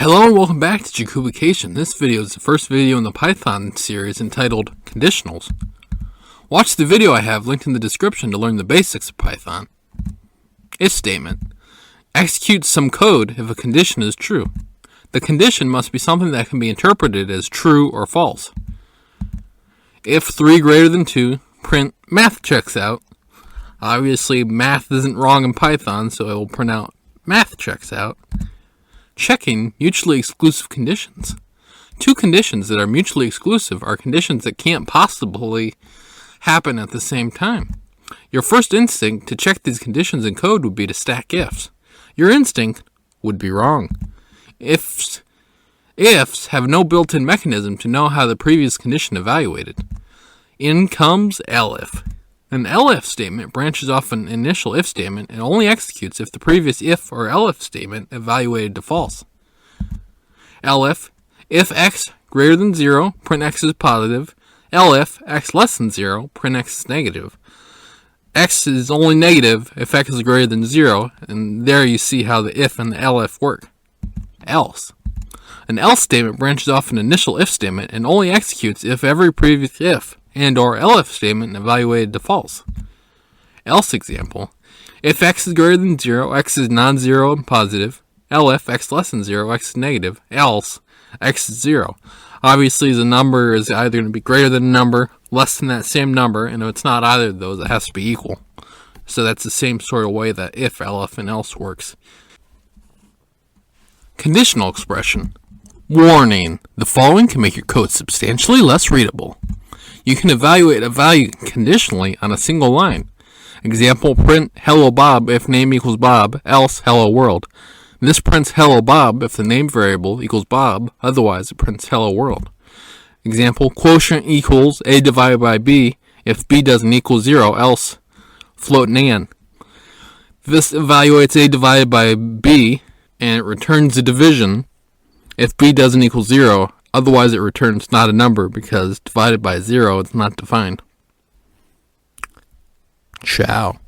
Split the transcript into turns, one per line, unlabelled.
Hello and welcome back to Jacubication. This video is the first video in the Python series entitled Conditionals. Watch the video I have linked in the description to learn the basics of Python. If statement. Executes some code if a condition is true. The condition must be something that can be interpreted as true or false. If 3 greater than 2, print math checks out. Obviously math isn't wrong in Python, so it will print out math checks out. Checking mutually exclusive conditions. 2 conditions that are mutually exclusive are conditions that can't possibly happen at the same time. Your first instinct to check these conditions in code would be to stack ifs. Your instinct would be wrong. Ifs have no built-in mechanism to know how the previous condition evaluated. In comes Elif. An elif statement branches off an initial if statement and only executes if the previous if or elif statement evaluated to false. Elif, if x greater than 0, print x is positive. Elif, x less than 0, print x is negative. X is only negative if x is greater than 0, and there you see how the if and the elif work. Else. An else statement branches off an initial if statement and only executes if every previous if and or elif statement evaluated to false. Else example. If x is greater than 0, x is non-zero and positive. Elif, x less than 0, x is negative. Else, x is 0. Obviously, the number is either going to be greater than a number, less than that same number, and if it's not either of those, it has to be equal. So that's the same sort of way that if, elif, and else works. Conditional expression. Warning. The following can make your code substantially less readable. You can evaluate a value conditionally on a single line. Example, print hello Bob if name equals Bob, else hello world. This prints hello Bob if the name variable equals Bob, otherwise it prints hello world. Example, quotient equals a divided by b if b doesn't equal 0, else float nan. This evaluates a divided by b and it returns the division if b doesn't equal 0. Otherwise, it returns not a number because divided by 0 is not defined. Ciao.